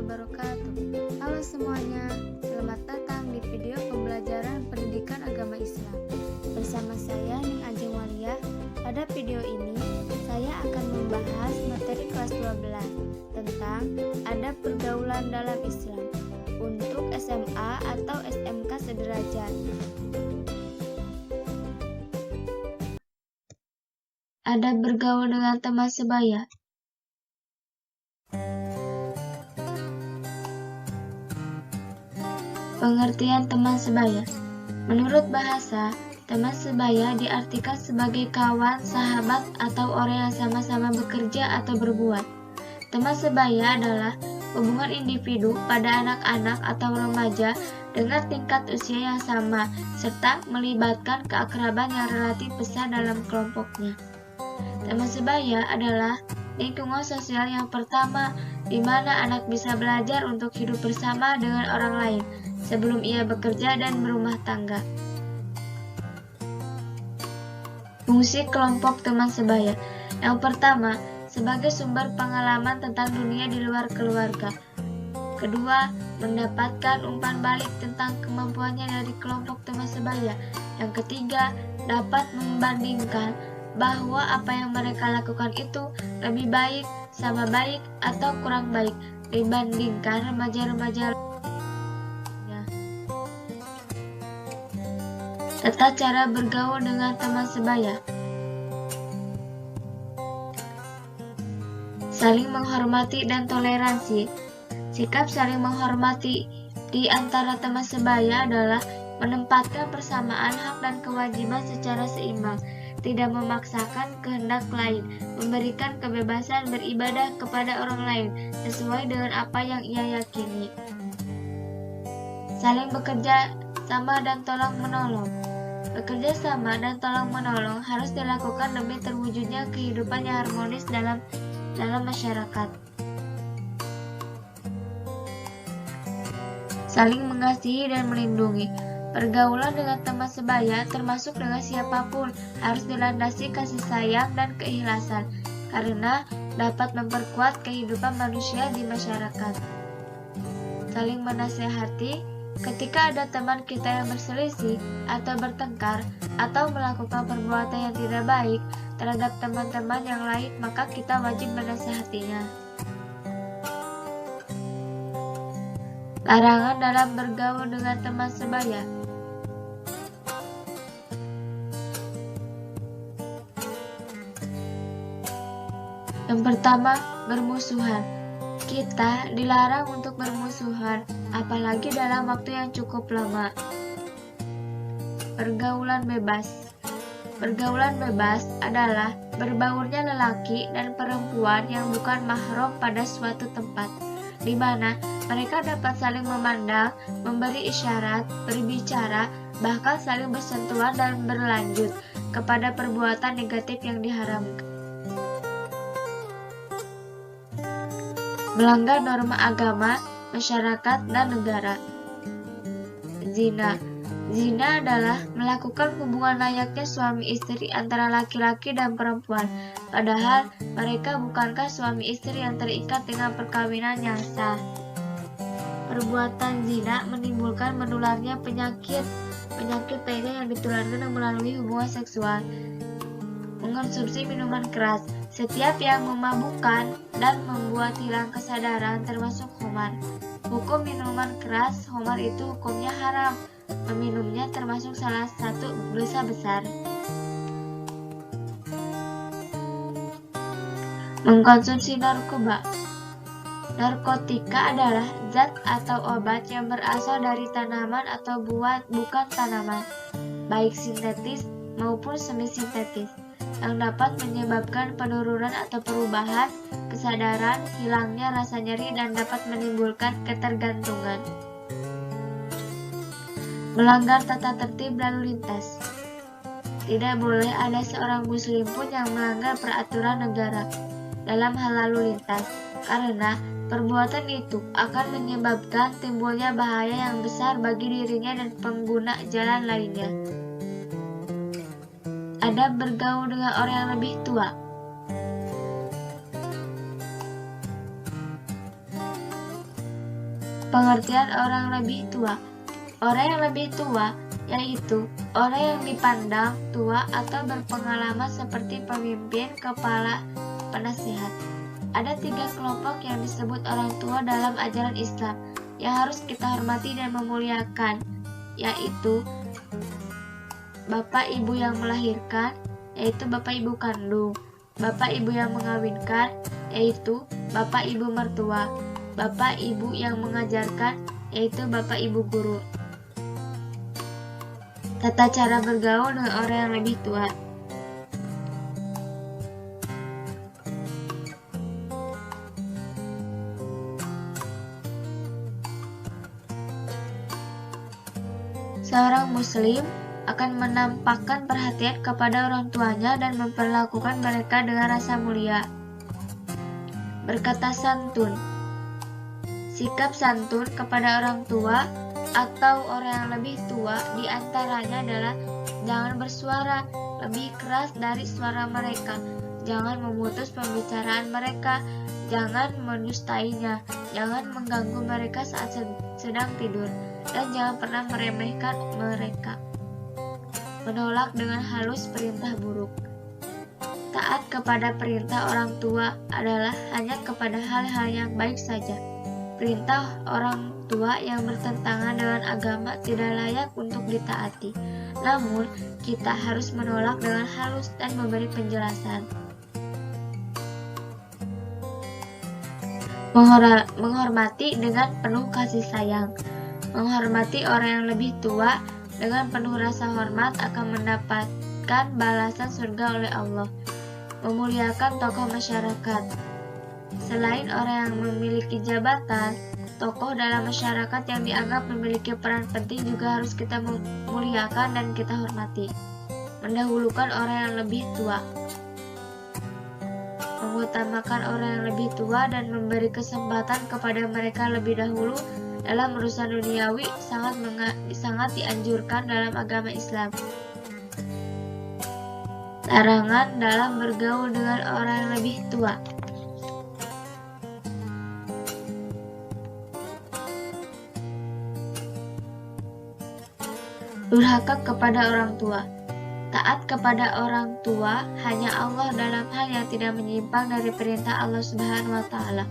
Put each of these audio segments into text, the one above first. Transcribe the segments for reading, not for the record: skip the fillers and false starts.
wabarakatuh. Halo semuanya, selamat datang di video pembelajaran pendidikan agama Islam. Bersama saya Ning Ajeng Walia. Pada video ini, saya akan membahas materi kelas 12 tentang adab pergaulan dalam Islam untuk SMA atau SMK sederajat. Adab bergaul dengan teman sebaya. Pengertian teman sebaya. Menurut bahasa, teman sebaya diartikan sebagai kawan, sahabat, atau orang yang sama-sama bekerja atau berbuat. Teman sebaya adalah hubungan individu pada anak-anak atau remaja dengan tingkat usia yang sama, serta melibatkan keakraban yang relatif besar dalam kelompoknya. Teman sebaya adalah lingkungan sosial yang pertama di mana anak bisa belajar untuk hidup bersama dengan orang lain sebelum ia bekerja dan berumah tangga. Fungsi kelompok teman sebaya. Yang pertama, sebagai sumber pengalaman tentang dunia di luar keluarga. Kedua, mendapatkan umpan balik tentang kemampuannya dari kelompok teman sebaya. Yang ketiga, dapat membandingkan bahwa apa yang mereka lakukan itu lebih baik, sama baik, atau kurang baik dibandingkan remaja-remaja lainnya. Tata cara bergaul dengan teman sebaya. Saling menghormati dan toleransi. Sikap saling menghormati di antara teman sebaya adalah menempatkan persamaan hak dan kewajiban secara seimbang, tidak memaksakan kehendak lain, memberikan kebebasan beribadah kepada orang lain sesuai dengan apa yang ia yakini. Saling bekerja sama dan tolong menolong. Bekerja sama dan tolong menolong harus dilakukan demi terwujudnya kehidupan yang harmonis dalam masyarakat. Saling mengasihi dan melindungi. Pergaulan dengan teman sebaya, termasuk dengan siapapun, harus dilandasi kasih sayang dan keikhlasan, karena dapat memperkuat kehidupan manusia di masyarakat. Saling menasehati. Ketika ada teman kita yang berselisih atau bertengkar atau melakukan perbuatan yang tidak baik terhadap teman-teman yang lain, maka kita wajib menasehatinya. Larangan dalam bergaul dengan teman sebaya. Yang pertama, bermusuhan. Kita dilarang untuk bermusuhan, apalagi dalam waktu yang cukup lama. Pergaulan bebas. Pergaulan bebas adalah berbaurnya lelaki dan perempuan yang bukan mahram pada suatu tempat, di mana mereka dapat saling memandang, memberi isyarat, berbicara, bahkan saling bersentuhan dan berlanjut kepada perbuatan negatif yang diharamkan. Melanggar norma agama, masyarakat, dan negara. Zina. Zina adalah melakukan hubungan layaknya suami istri antara laki-laki dan perempuan, padahal mereka bukankah suami istri yang terikat dengan perkawinan yang sah. Perbuatan zina menimbulkan menularnya penyakit lainnya yang ditularkan melalui hubungan seksual. Mengonsumsi minuman keras. Setiap yang memabukkan dan membuat hilang kesadaran termasuk khamar. Hukum minuman keras khamar itu hukumnya haram. Meminumnya termasuk salah satu dosa besar. Mengkonsumsi narkoba. Narkotika adalah zat atau obat yang berasal dari tanaman atau bukan tanaman, baik sintetis maupun semi-sintetis, yang dapat menyebabkan penurunan atau perubahan kesadaran, hilangnya rasa nyeri, dan dapat menimbulkan ketergantungan. Melanggar tata tertib lalu lintas. Tidak boleh ada seorang muslim pun yang melanggar peraturan negara dalam hal lalu lintas, karena perbuatan itu akan menyebabkan timbulnya bahaya yang besar bagi dirinya dan pengguna jalan lainnya. Adab bergaul dengan orang yang lebih tua. Pengertian orang lebih tua. Orang yang lebih tua yaitu orang yang dipandang tua atau berpengalaman seperti pemimpin, kepala, penasihat. Ada 3 kelompok yang disebut orang tua dalam ajaran Islam yang harus kita hormati dan memuliakan, yaitu bapak ibu yang melahirkan, yaitu bapak ibu kandung, bapak ibu yang mengawinkan, yaitu bapak ibu mertua, bapak ibu yang mengajarkan, yaitu bapak ibu guru. Tata cara bergaul dengan orang yang lebih tua. Seorang muslim akan menampakkan perhatian kepada orang tuanya dan memperlakukan mereka dengan rasa mulia. Berkata santun. Sikap santun kepada orang tua atau orang yang lebih tua diantaranya adalah jangan bersuara lebih keras dari suara mereka, jangan memutus pembicaraan mereka, jangan mendustainya, jangan mengganggu mereka saat sedang tidur, dan jangan pernah meremehkan mereka. Menolak dengan halus perintah buruk. Taat kepada perintah orang tua adalah hanya kepada hal-hal yang baik saja. Perintah orang tua yang bertentangan dengan agama tidak layak untuk ditaati. Namun, kita harus menolak dengan halus dan memberi penjelasan. Menghormati dengan penuh kasih sayang. Menghormati orang yang lebih tua dengan penuh rasa hormat akan mendapatkan balasan surga oleh Allah. Memuliakan tokoh masyarakat. Selain orang yang memiliki jabatan, tokoh dalam masyarakat yang dianggap memiliki peran penting juga harus kita muliakan dan kita hormati. Mendahulukan orang yang lebih tua. Mengutamakan orang yang lebih tua dan memberi kesempatan kepada mereka lebih dahulu dalam urusan duniawi sangat dianjurkan dalam agama Islam. Larangan dalam bergaul dengan orang yang lebih tua. Durhaka kepada orang tua. Taat kepada orang tua hanya Allah dalam hal yang tidak menyimpang dari perintah Allah Subhanahu wa Ta'ala.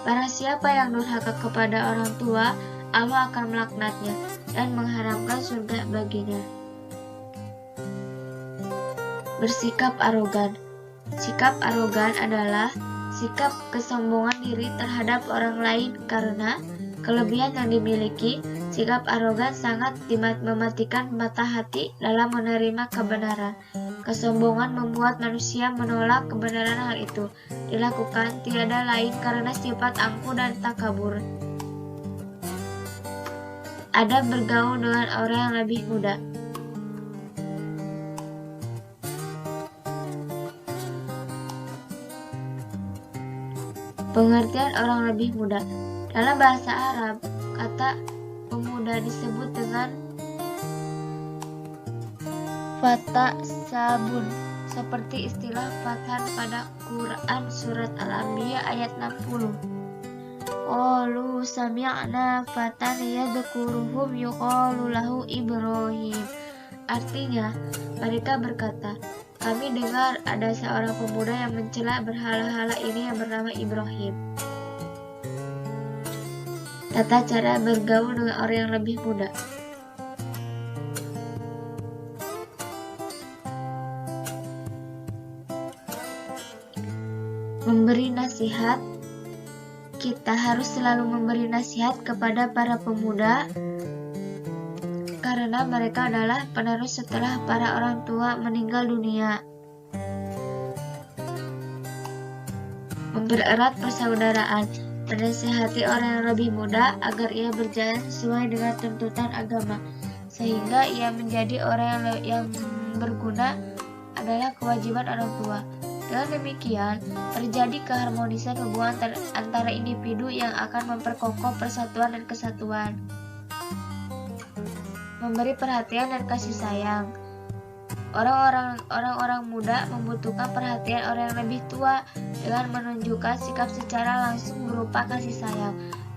Barang siapa yang durhaka kepada orang tua, Allah akan melaknatnya dan mengharamkan surga baginya. Bersikap arogan. Sikap arogan adalah sikap kesombongan diri terhadap orang lain karena kelebihan yang dimiliki. Sikap arogan sangat mematikan mata hati dalam menerima kebenaran. Kesombongan membuat manusia menolak kebenaran. Hal itu dilakukan tiada lain karena sifat angkuh dan takabur. Ada bergaul dengan orang yang lebih muda. Pengertian orang lebih muda. Dalam bahasa Arab, kata pemuda disebut dengan fata sabun, seperti istilah fathan pada Quran surat Al-Anbiya ayat 60. Qalu sami'na fatan yadhkuruhum yuqalu lahu Ibrahim. Artinya, mereka berkata, kami dengar ada seorang pemuda yang mencela berhala-hala ini yang bernama Ibrahim. Tata cara bergaul dengan orang yang lebih muda. Memberi nasihat. Kita harus selalu memberi nasihat kepada para pemuda karena mereka adalah penerus setelah para orang tua meninggal dunia. Mempererat persaudaraan. Menasihati orang yang lebih muda agar ia berjalan sesuai dengan tuntutan agama, sehingga ia menjadi orang yang berguna adalah kewajiban orang tua. Dengan demikian, terjadi keharmonisan hubungan antara individu yang akan memperkokoh persatuan dan kesatuan. Memberi perhatian dan kasih sayang. Orang-orang muda membutuhkan perhatian orang yang lebih tua dengan menunjukkan sikap secara langsung berupa kasih sayang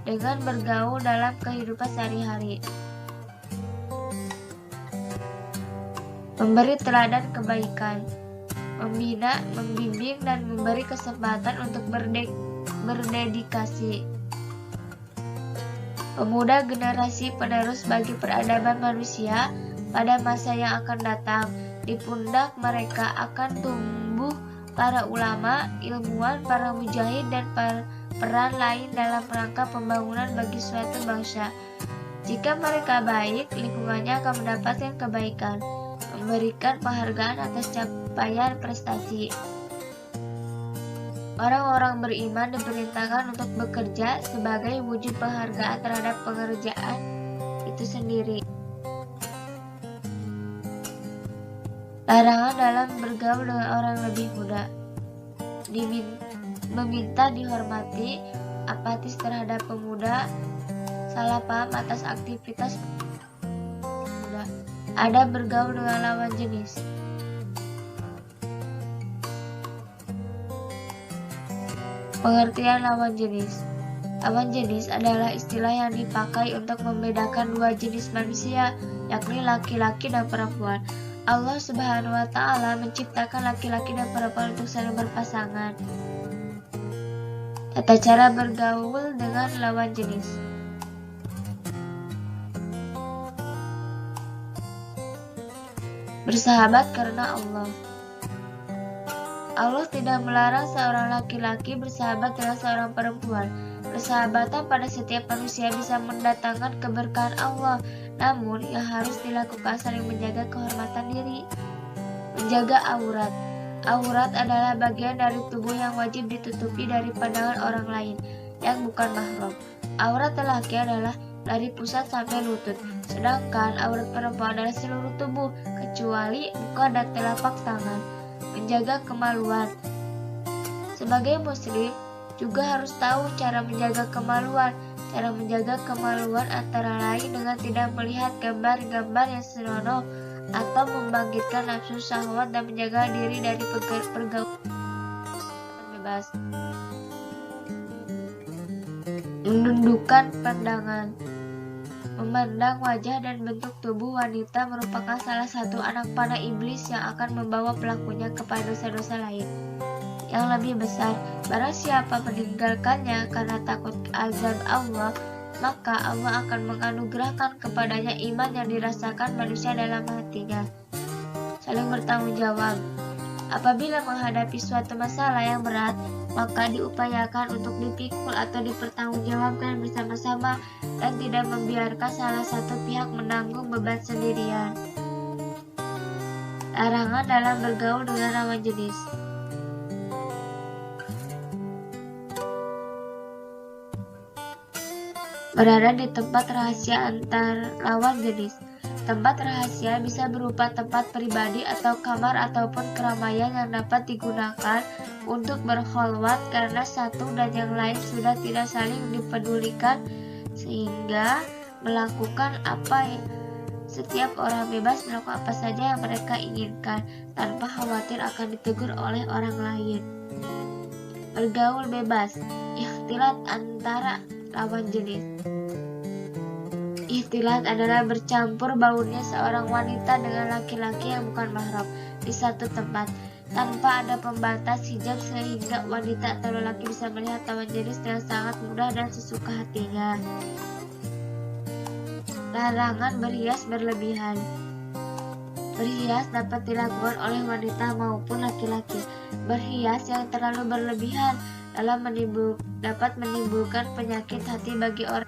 dengan bergaul dalam kehidupan sehari-hari. Memberi teladan kebaikan, membina, membimbing, dan memberi kesempatan untuk berdedikasi. Pemuda generasi penerus bagi peradaban manusia pada masa yang akan datang. Di pundak mereka akan tumbuh para ulama, ilmuwan, para mujahid, dan peran lain dalam rangka pembangunan bagi suatu bangsa. Jika mereka baik, lingkungannya akan mendapatkan kebaikan, memberikan penghargaan atas capaian prestasi. Orang-orang beriman diperintahkan untuk bekerja sebagai wujud penghargaan terhadap pekerjaan itu sendiri. Larangan dalam bergaul dengan orang lebih muda. Meminta dihormati, apatis terhadap pemuda, salah paham atas aktivitas pemuda. Ada bergaul dengan lawan jenis. Pengertian lawan jenis. Lawan jenis adalah istilah yang dipakai untuk membedakan dua jenis manusia, yakni laki-laki dan perempuan. Allah Subhanahu wa Ta'ala menciptakan laki-laki dan perempuan untuk saling berpasangan. Tata cara bergaul dengan lawan jenis. Bersahabat karena Allah. Allah tidak melarang seorang laki-laki bersahabat dengan seorang perempuan. Persahabatan pada setiap manusia bisa mendatangkan keberkahan Allah, namun yang harus dilakukan saling menjaga kehormatan diri. Menjaga aurat. Aurat adalah bagian dari tubuh yang wajib ditutupi dari pandangan orang lain yang bukan mahram. Aurat lelaki adalah dari pusat sampai lutut, sedangkan aurat perempuan adalah seluruh tubuh, kecuali muka dan telapak tangan. Menjaga kemaluan. Sebagai muslim, juga harus tahu cara menjaga kemaluan. Cara menjaga kemaluan antara lain dengan tidak melihat gambar-gambar yang senonoh atau membangkitkan nafsu syahwat dan menjaga diri dari pergaulan bebas. Menundukkan pandangan. Memandang wajah dan bentuk tubuh wanita merupakan salah satu anak panah iblis yang akan membawa pelakunya kepada dosa-dosa lain yang lebih besar. Barang siapa meninggalkannya karena takut azab Allah, maka Allah akan menganugerahkan kepadanya iman yang dirasakan manusia dalam hatinya. Saling bertanggung jawab. Apabila menghadapi suatu masalah yang berat, maka diupayakan untuk dipikul atau dipertanggungjawabkan bersama-sama dan tidak membiarkan salah satu pihak menanggung beban sendirian. Larangan dalam bergaul dengan lawan jenis. Berada di tempat rahasia antar lawan jenis. Tempat rahasia bisa berupa tempat pribadi atau kamar ataupun keramaian yang dapat digunakan untuk berkholwat karena satu dan yang lain sudah tidak saling dipedulikan, sehingga melakukan setiap orang bebas melakukan apa saja yang mereka inginkan tanpa khawatir akan ditegur oleh orang lain. Bergaul bebas. Ikhtilat antara lawan jenis. Ikhtilat adalah bercampur baurnya seorang wanita dengan laki-laki yang bukan mahram di satu tempat tanpa ada pembatas hijab sehingga wanita atau lelaki bisa melihat lawan jenis dengan sangat mudah dan sesuka hatinya. Larangan berhias berlebihan. Berhias dapat dilakukan oleh wanita maupun laki-laki. Berhias yang terlalu berlebihan dapat menimbulkan penyakit hati bagi orang